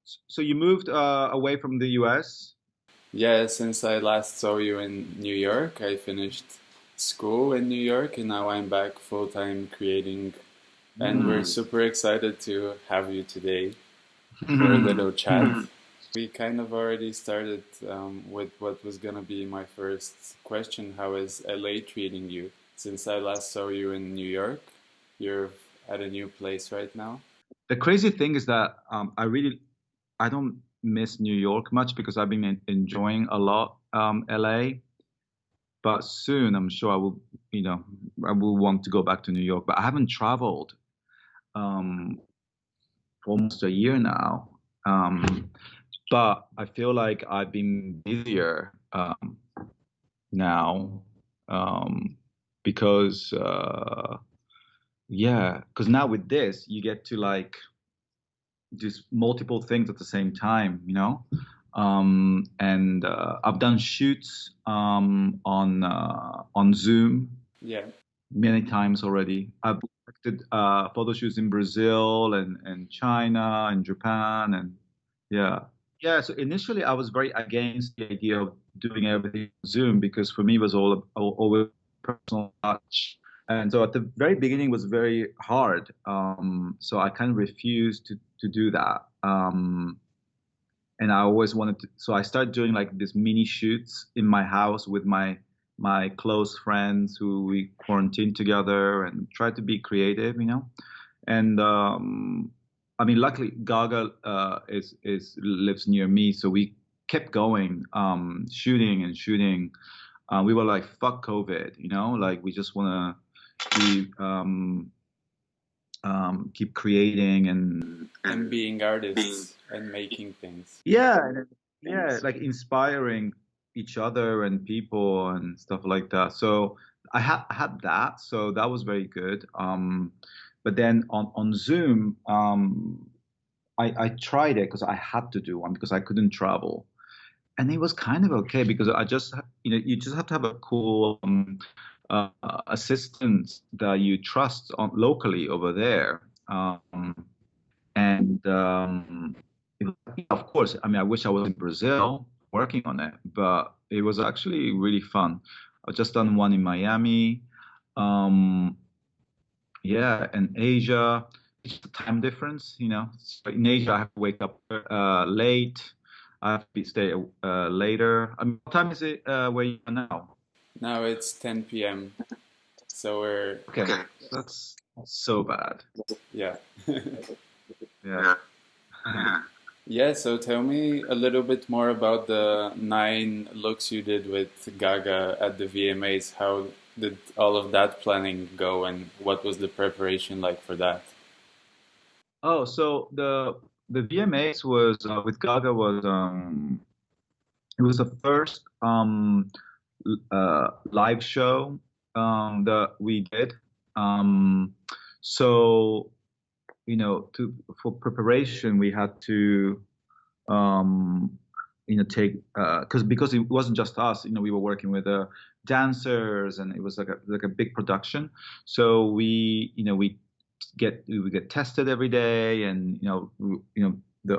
So you moved away from the US? Yeah, since I last saw you in New York, I finished school in New York and now I'm back full-time creating. And we're super excited to have you today for a little chat. We kind of already started with what was gonna be my first question. How is LA treating you? Since I last saw you in New York, you're at a new place right now. The crazy thing is that I don't miss New York much because I've been enjoying a lot LA. But soon I'm sure I will want to go back to New York. But I haven't traveled for almost a year now. But I feel like I've been busier now because because now with this you get to like do multiple things at the same time, and I've done shoots on Zoom Yeah. many times already. I've conducted photo shoots in Brazil and China and Japan and yeah. Yeah, so initially I was very against the idea of doing everything on Zoom because for me it was all over personal touch. And so at the very beginning was very hard. So I kind of refused to do that. And I always wanted to, so I started doing like these mini shoots in my house with my close friends who we quarantined together and tried to be creative. And I mean, luckily Gaga is lives near me, so we kept going, shooting and shooting. We were like, fuck COVID, like we just want to keep creating and being artists and making things. Yeah, like inspiring each other and people and stuff like that. So I had that, so that was very good. But then on Zoom, I tried it because I had to do one because I couldn't travel, and it was kind of okay because I just you just have to have a cool assistant that you trust locally over there. And of course, I mean, I wish I was in Brazil working on it, but it was actually really fun. I've just done one in Miami, um, yeah, and Asia. It's just the time difference. So in Asia, I have to wake up late. I have to stay later. I mean, what time is it where you are now? Now it's 10 p.m. So we're okay. That's so bad. Yeah. Yeah. Yeah, so tell me a little bit more about the 9 looks you did with Gaga at the VMAs. How did all of that planning go and what was the preparation like for that? Oh, so the VMAs was with Gaga was it was the first live show that we did. So for preparation we had to take because it wasn't just us. We were working with dancers and it was like a big production. So we get tested every day, and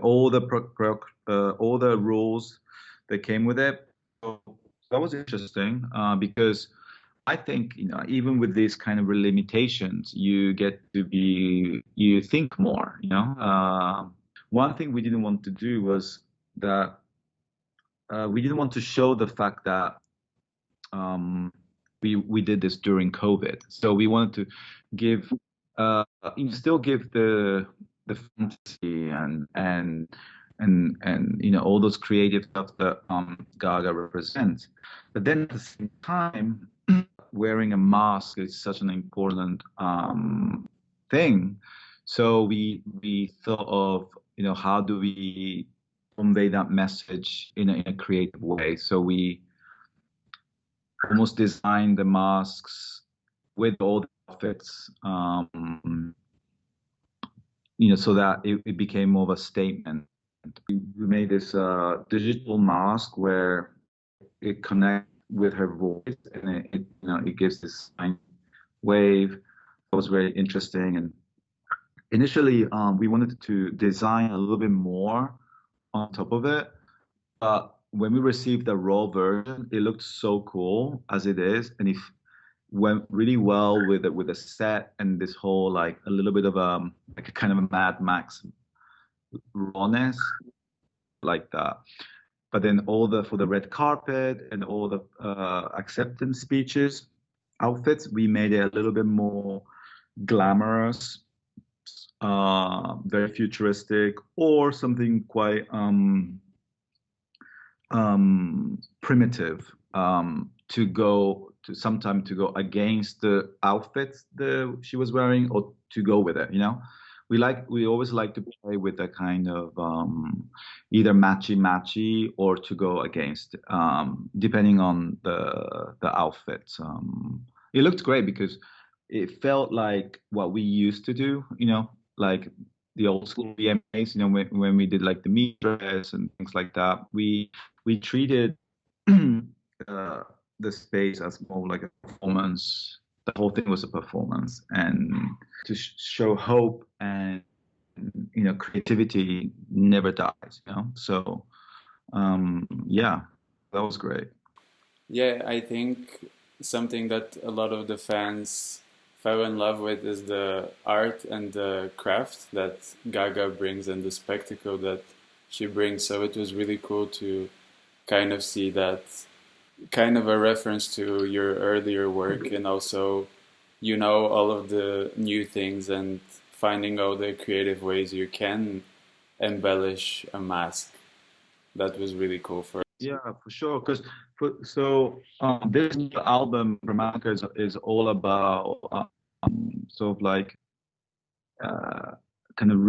all the rules that came with it. So that was interesting because I think even with these kind of limitations, you think more. One thing we didn't want to do was that we didn't want to show the fact that we did this during COVID. So we wanted to give still give the fantasy and all those creative stuff that Gaga represents. But then at the same time, wearing a mask is such an important thing. So we thought of how do we convey that message in a creative way. So we almost designed the masks with all the outfits, so that it became more of a statement. We made this digital mask where it connects with her voice, and it gives this sine wave. It was very interesting. And initially, we wanted to design a little bit more on top of it. But when we received the raw version, it looked so cool as it is, and it went really well with the set and this whole like a little bit of like a kind of a Mad Max rawness like that. But then for the red carpet and all the acceptance speeches outfits, we made it a little bit more glamorous, very futuristic, or something quite primitive, to go against the outfits that she was wearing, or to go with it. We always like to play with a kind of either matchy or to go against, depending on the outfits. It looked great because it felt like what we used to do, like the old school VMAs, when we did like the meet dress and things like that. We treated the space as more like a performance. The whole thing was a performance, and to show hope and creativity never dies. So yeah, that was great. Yeah, I think something that a lot of the fans fell in love with is the art and the craft that Gaga brings and the spectacle that she brings. So it was really cool to kind of see that kind of a reference to your earlier work, and also all of the new things and finding all the creative ways you can embellish a mask. That was really cool for us. Yeah, for sure. Because this album, Chromatica, is all about sort of like kind of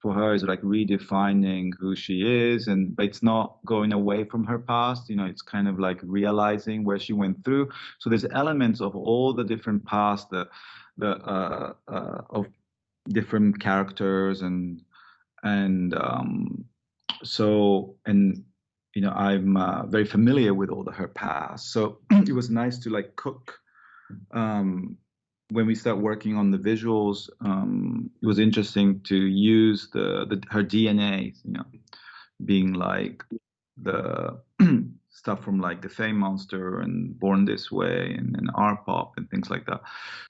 for her is like redefining who she is, but it's not going away from her past. It's kind of like realizing where she went through. So there's elements of all the different past, of different characters, and I'm very familiar with all her past. So it was nice to like cook. When we start working on the visuals, it was interesting to use her DNA, being like the stuff from like the Fame Monster and Born This Way and Art Pop and things like that.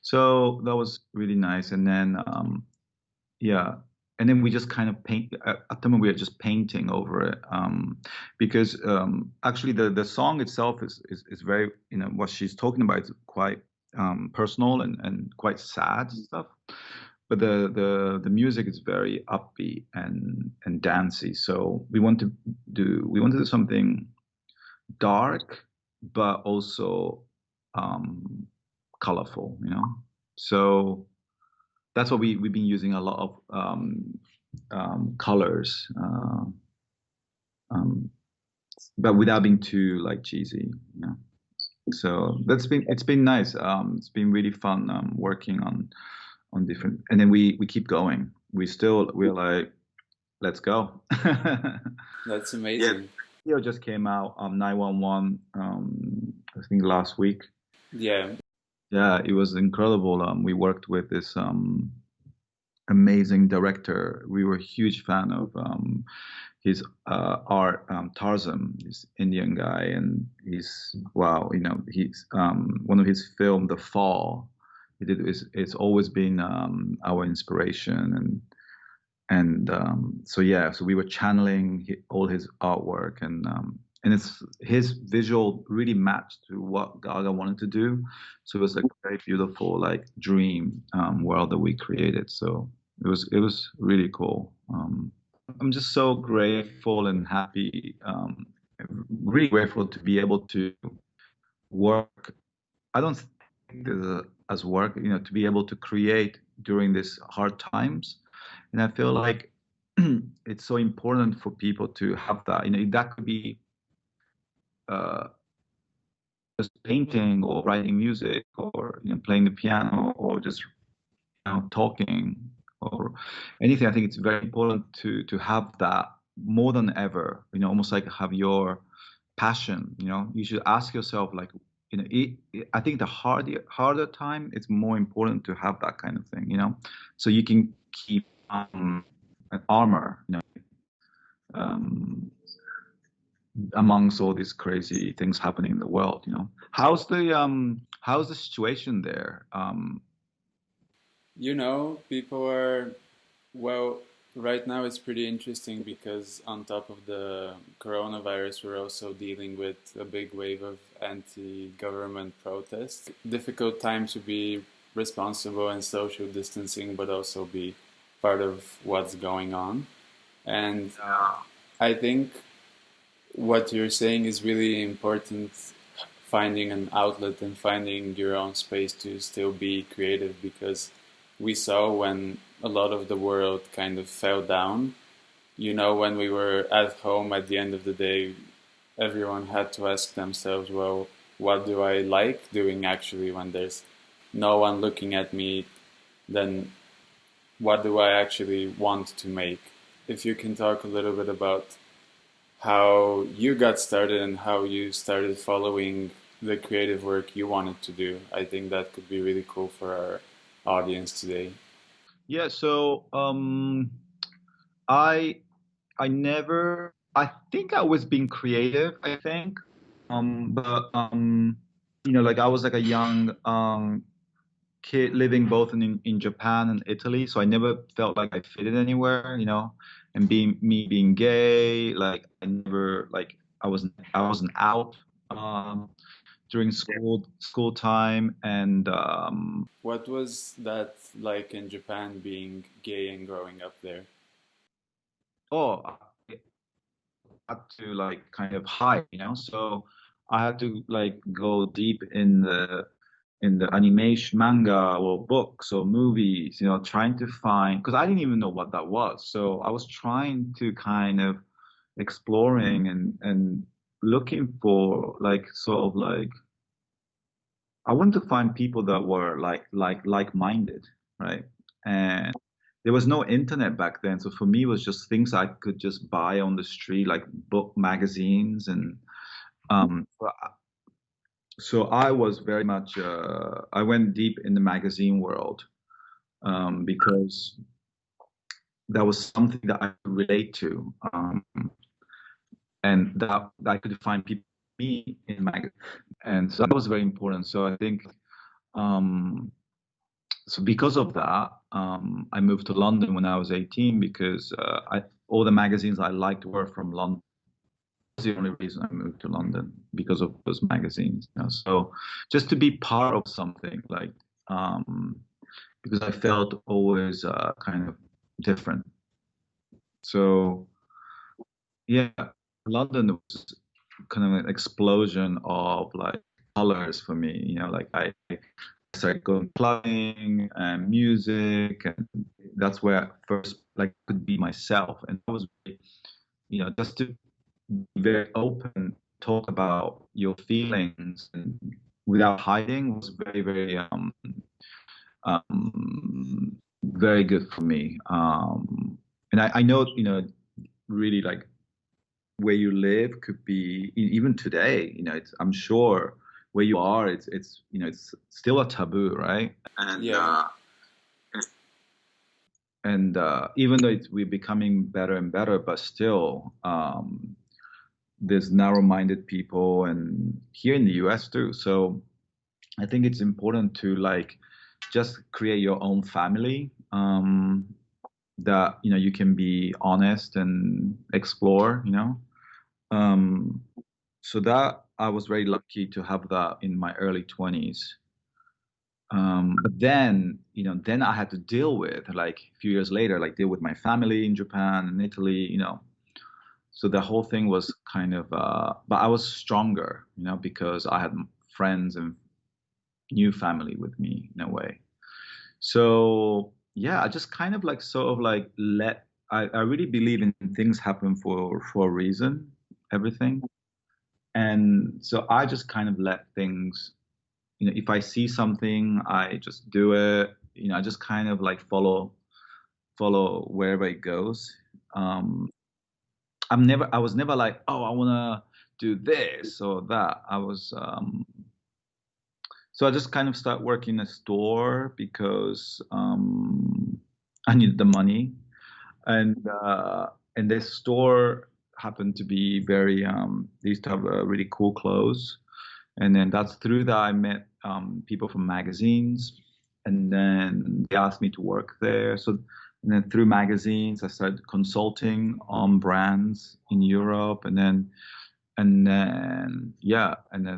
So that was really nice. And then and then we just kind of paint. At the moment, we are just painting over it, because actually the song itself is very, what she's talking about is quite personal and quite sad stuff, but the music is very upbeat and dancey. So we want to do something dark, but also colorful, So that's what we've been using a lot of colors, but without being too like cheesy, So it's been nice. It's been really fun working on different, and then we keep going. We're like, let's go. That's amazing. Yeah, video just came out 911. I think last week. Yeah, it was incredible. We worked with this amazing director. We were a huge fan of his art, Tarzan, this Indian guy, and he's he's one of his film, The Fall. It's always been our inspiration, so we were channeling all his artwork, and his visual really matched to what Gaga wanted to do. So it was like a very beautiful like dream world that we created. So it was really cool. I'm just so grateful and happy, really grateful to be able to work. I don't think as work, to be able to create during these hard times. And I feel like it's so important for people to have that. That could be just painting or writing music, or playing the piano, or just talking, or anything. I think it's very important to have that more than ever. Almost like have your passion. You should ask yourself, like, I think the harder time, it's more important to have that kind of thing. So you can keep an armor. amongst all these crazy things happening in the world. How's the situation there? People are, well, right now it's pretty interesting because on top of the coronavirus, we're also dealing with a big wave of anti-government protests. Difficult time to be responsible and social distancing, but also be part of what's going on. And I think what you're saying is really important, finding an outlet and finding your own space to still be creative, because we saw when a lot of the world kind of fell down, when we were at home at the end of the day, everyone had to ask themselves, well, what do I like doing actually when there's no one looking at me? Then what do I actually want to make? If you can talk a little bit about how you got started and how you started following the creative work you wanted to do, I think that could be really cool for our audience today. Yeah, so I think I was being creative, I think. But like I was like a young kid living both in Japan and Italy, so I never felt like I fitted anywhere, and being gay, like I never, like I wasn't out during school time. And what was that like in Japan, being gay and growing up there? I had to like kind of hide, so I had to like go deep in the animation, manga or books or movies, trying to find, because I didn't even know what that was. So I was trying to kind of exploring and looking for like sort of like, I wanted to find people that were like-minded, right? And there was no internet back then, so for me it was just things I could just buy on the street, like book magazines, and so I was very much I went deep in the magazine world because that was something that I could relate to, and that I could find people me in magazine, and so that was very important. So I think so because of that, I moved to London when I was 18 because all the magazines I liked were from London. That's the only reason I moved to London, because of those magazines. So just to be part of something, like because I felt always kind of different. So yeah, London was kind of an explosion of like colors for me. Like I started going clubbing and music, and that's where I first like could be myself. And that was, just to be very open, talk about your feelings and without hiding was very, very, very good for me. And I know, really like where you live could be even today, I'm sure where you are, it's it's still a taboo, right? And yeah. Even though we're becoming better and better, but still there's narrow-minded people, and here in the US too. So I think it's important to like just create your own family that you can be honest and explore, so that I was very lucky to have that in my early 20s. But then, then I had to deal with, like a few years later, like deal with my family in Japan and Italy, So the whole thing was kind of, but I was stronger, because I had friends and new family with me in a way. So yeah, I just kind of like sort of like I really believe in things happen for a reason, everything. And so I just kind of let things, if I see something, I just do it. I just kind of like follow wherever it goes. I was never like, oh, I want to do this or that. So I just kind of start working in a store because I needed the money, and the store happened to be very, they used to have really cool clothes. And then that's through that I met people from magazines. And then they asked me to work there. So, and then through magazines, I started consulting on brands in Europe. And then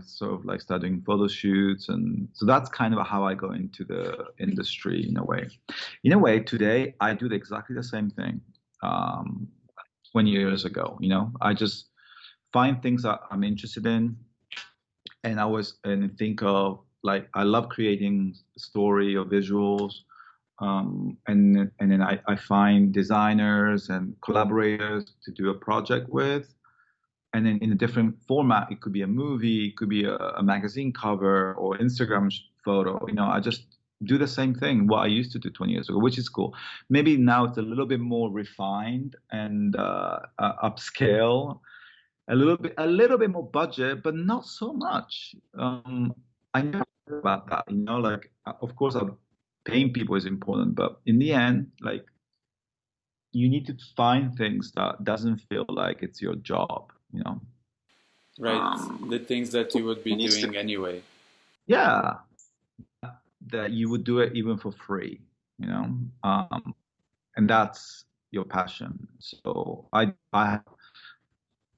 sort of like starting photo shoots. And so that's kind of how I go into the industry in a way. In a way, today, I do exactly the same thing 20 years ago. You know, I just find things that I'm interested in. And think of, like, I love creating story or visuals. And then I find designers and collaborators to do a project with. And then in a different format, it could be a movie, it could be a magazine cover or Instagram photo. You know, I just do the same thing, what I used to do 20 years ago, which is cool. Maybe now it's a little bit more refined and upscale, a little bit more budget, but not so much. I never thought about that, you know, like, of course, paying people is important, but in the end, like, you need to find things that doesn't feel like it's your job, you know. Right, the things that you would be doing anyway. Yeah, that you would do it even for free, you know, and that's your passion. So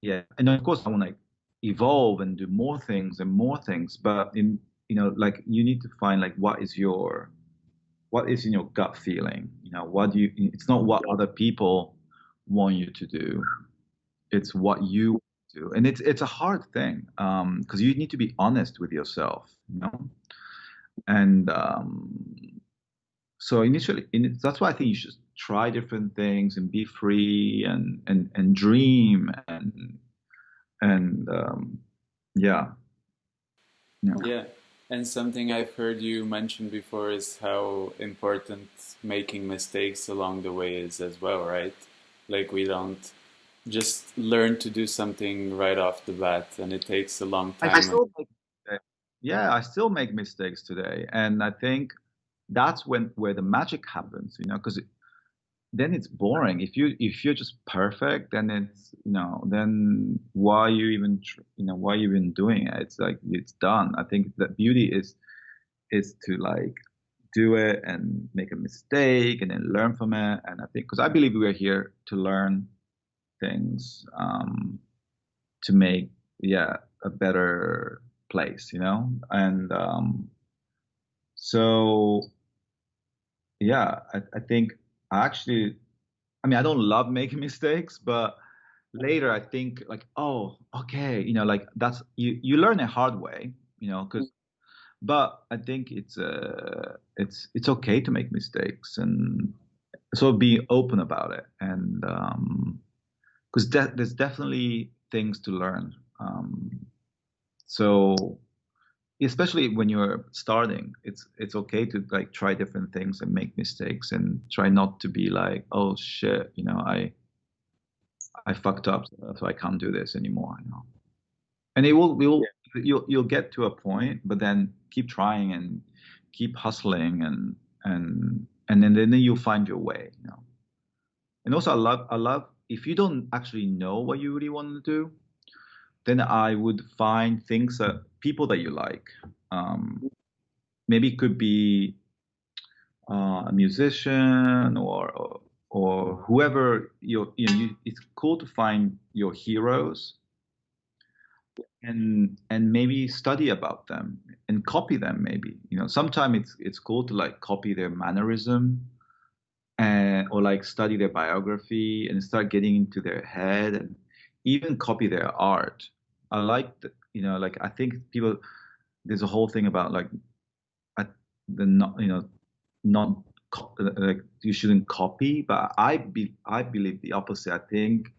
yeah, and of course I want to evolve and do more things, but like, you need to find, like, what is in your gut feeling, you know, it's not what other people want you to do, it's what you do. And it's a hard thing, because you need to be honest with yourself, you know. And so initially, that's why I think you should try different things and be free and dream and yeah. Yeah. And something I've heard you mention before is how important making mistakes along the way is as well, right? Like, we don't just learn to do something right off the bat, and it takes a long time. I still make mistakes today, and I think that's where the magic happens, you know, because then it's boring. If you're just perfect, then it's, you know, then why are you even doing it? It's like, it's done. I think the beauty is to, like, do it and make a mistake and then learn from it. And I think, because I believe we're here to learn things, to make a better place, you know. And so yeah, I think I don't love making mistakes, but later I think, like, oh, okay, you know, like, that's, you learn a hard way, you know, but I think it's okay to make mistakes, and so be open about it. And because there's definitely things to learn. So especially when you're starting, it's okay to, like, try different things and make mistakes, and try not to be like, oh shit, you know, I fucked up, so I can't do this anymore, you know. And you'll get to a point, but then keep trying and keep hustling, and then you'll find your way, you know. And also, I love if you don't actually know what you really want to do, then I would find people that you like. Maybe it could be a musician or whoever it's cool to find your heroes and maybe study about them and copy them. Maybe, you know, sometimes it's cool to, like, copy their mannerism or, like, study their biography and start getting into their head and even copy their art. I like you know, like, I think there's a whole thing about, like, not like, you shouldn't copy, but I believe the opposite. I think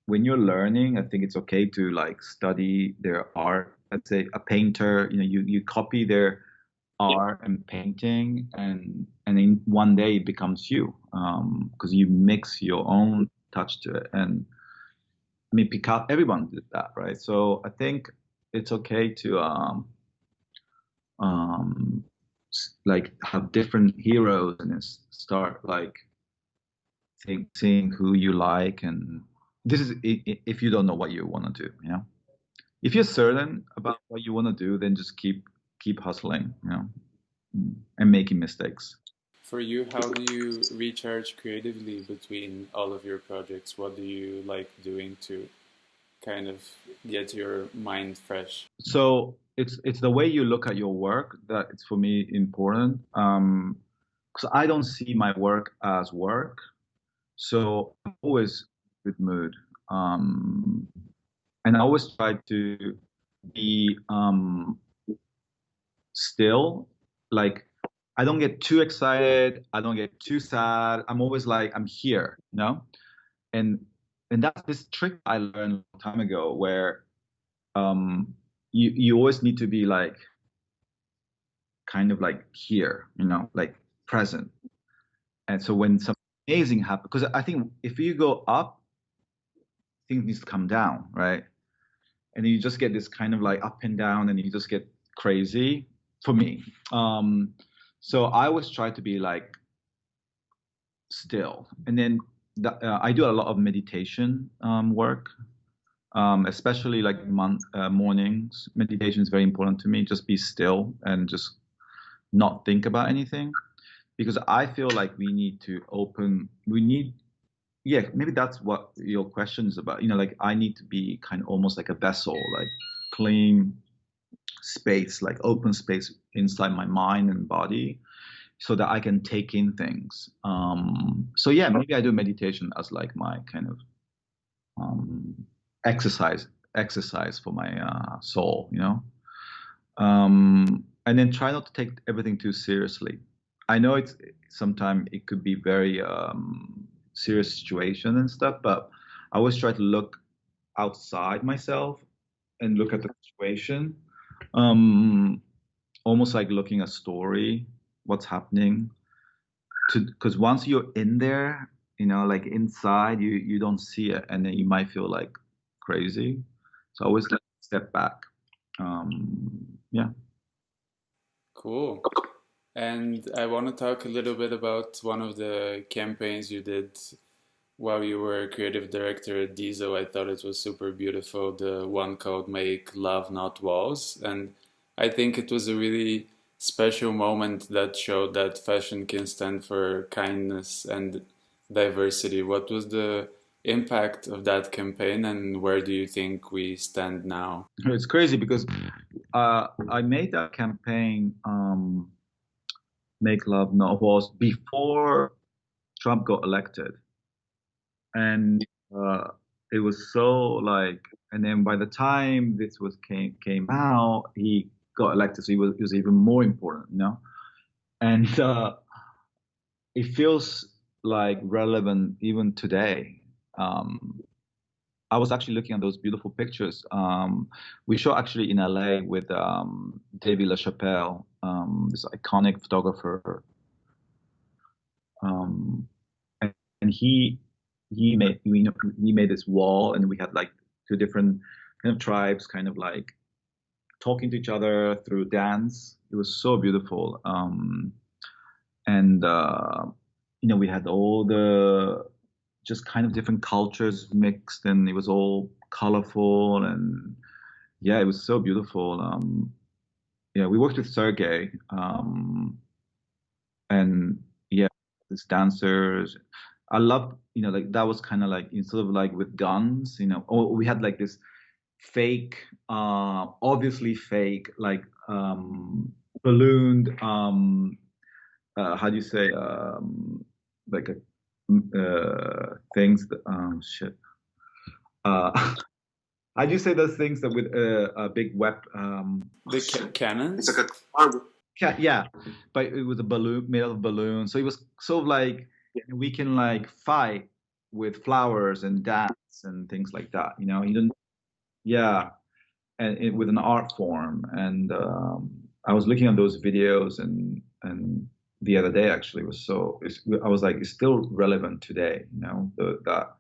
when you're learning, I think it's okay to, like, study their art. Let's say a painter, you know, you copy their art and painting, and in one day it becomes you, because you mix your own touch to it. And I mean, Picasso, everyone did that, right? So I think it's okay to like, have different heroes and start, like, seeing who you like, and this is if you don't know what you want to do, you know. If you're certain about what you want to do, then just keep hustling, you know, and making mistakes. For you, how do you recharge creatively between all of your projects? What do you like doing to kind of get your mind fresh? So it's the way you look at your work that it's for me important. Because I don't see my work as work, so I'm always good mood. And I always try to be still. Like, I don't get too excited. I don't get too sad. I'm always like, I'm here, you know? And that's this trick I learned a long time ago where you always need to be like, kind of like here, you know, like present. And so when something amazing happens, because I think if you go up, things need to come down, right? And you just get this kind of like up and down, and you just get crazy for me. So I always try to be like still, and then I do a lot of meditation work, especially like mornings. Meditation is very important to me. Just be still and just not think about anything, because I feel like we need to open. Yeah, maybe that's what your question is about. You know, like I need to be kind of almost like a vessel, like clean space, like open space inside my mind and body, so that I can take in things. So yeah, maybe I do meditation as like my kind of exercise for my soul, you know. And then try not to take everything too seriously. I know it's sometimes it could be very serious situation and stuff, but I always try to look outside myself and look at the situation, almost like looking at a story, what's happening. Because once you're in there, you know, like inside, you don't see it, and then you might feel like crazy. So I always like step back. Yeah. Cool. And I want to talk a little bit about one of the campaigns you did while you were a creative director at Diesel. I thought it was super beautiful, the one called Make Love Not Walls. And I think it was a really special moment that showed that fashion can stand for kindness and diversity. What was the impact of that campaign, and where do you think we stand now? It's crazy because I made that campaign, Make Love Not Walls, before Trump got elected. And it was so like, and then by the time this came out, he got elected, so it was even more important, you know. And it feels like relevant even today. I was actually looking at those beautiful pictures. We shot actually in LA with David LaChapelle, this iconic photographer, and he made this wall, and we had like two different kind of tribes, kind of like talking to each other through dance. It was so beautiful, and you know, we had all the just kind of different cultures mixed, and it was all colorful, and yeah, it was so beautiful. Yeah, we worked with Sergey, and yeah, these dancers. I loved, you know, like that was kind of like instead of like with guns, you know, or we had like this fake, obviously fake, like ballooned, how do you say, like a things that, shit. How do you say those things that with a big web? The cannons? It's like a yeah, but it was a balloon made of balloons. So it was sort of like we can like fight with flowers and dance and things like that. You know, you don't, yeah, and with an art form. And I was looking at those videos, and the other day actually was I was like, it's still relevant today. You know, that.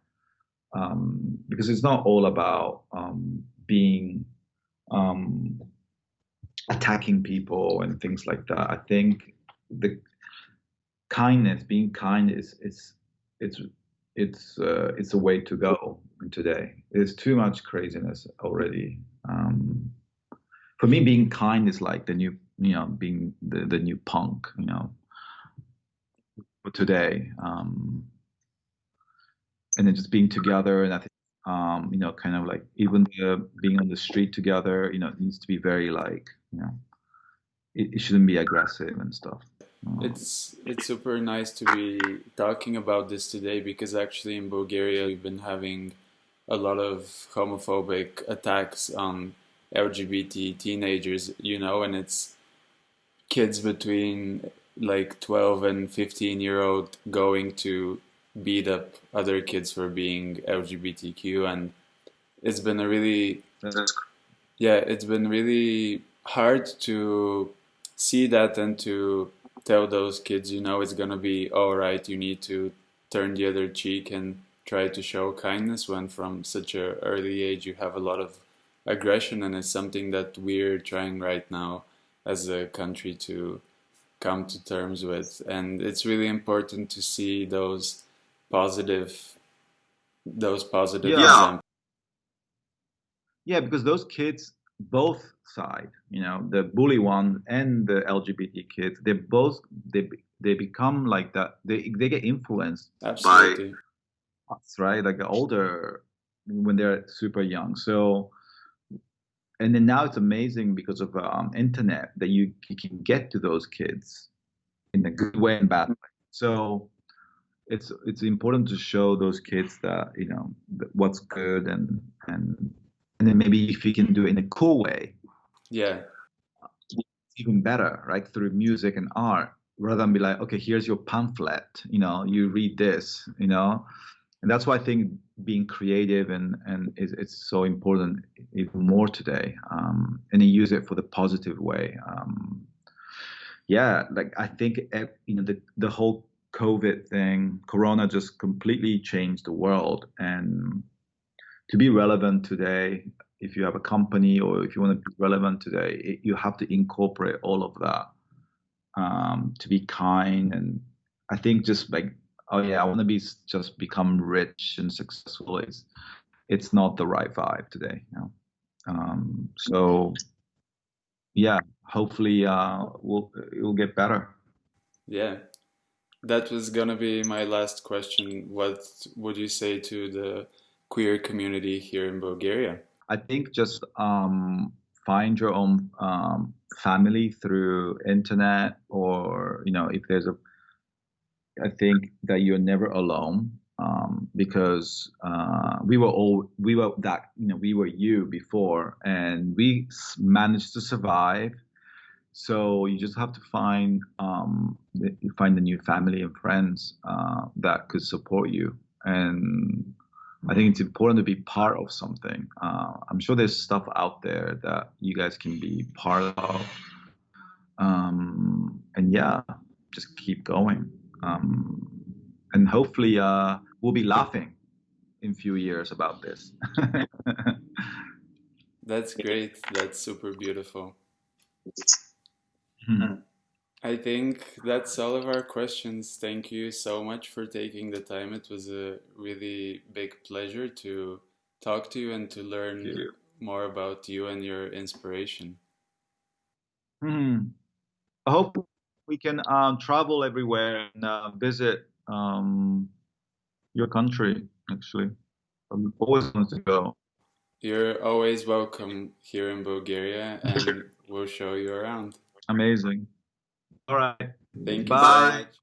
Because it's not all about being attacking people and things like that. I think the kindness, being kind, it's it's a way to go today. There's too much craziness already. For me, being kind is like the new, being the new punk, for today. And then just being together, and I think, kind of like even being on the street together, it needs to be very like, it shouldn't be aggressive and stuff. It's super nice to be talking about this today, because actually in Bulgaria we've been having a lot of homophobic attacks on LGBT teenagers, and it's kids between like 12 and 15-year-old going to beat up other kids for being LGBTQ, and it's been it's been really hard to see that and to tell those kids, it's gonna be all right. You need to turn the other cheek and try to show kindness, when from such an early age you have a lot of aggression, and it's something that we're trying right now as a country to come to terms with. And it's really important to see those positive examples. Yeah, because those kids, both sides, the bully one and the LGBT kids, they become like that. They get influenced Absolutely. by us, right? Like older, when they're super young. So, and then now it's amazing because of internet that you can get to those kids in a good way and bad way. So it's important to show those kids that what's good, and then maybe if you can do it in a cool way, it's even better, right? Through music and art, rather than be like, okay, here's your pamphlet, you read this, and that's why I think being creative and it's so important even more today, and you use it for the positive way. Like I think the whole COVID thing, Corona, just completely changed the world. And to be relevant today, if you have a company or if you want to be relevant today, you have to incorporate all of that, to be kind. And I think just like, oh yeah, I want to just become rich and successful. It's not the right vibe today. So yeah, hopefully it'll get better. Yeah. That was gonna be my last question. What would you say to the queer community here in Bulgaria? I think just find your own family through internet, or if there's I think that you're never alone, because we were you before, and we managed to survive. So you just have to find the new family and friends that could support you. And I think it's important to be part of something. I'm sure there's stuff out there that you guys can be part of. And yeah, just keep going. And hopefully we'll be laughing in a few years about this. That's great. That's super beautiful. Hmm. I think that's all of our questions. Thank you so much for taking the time. It was a really big pleasure to talk to you and to learn more about you and your inspiration. I hope we can travel everywhere and visit your country, actually. I'm always wanted to go. You're always welcome here in Bulgaria, and we'll show you around. Amazing. All right. Thank you Bye. so much.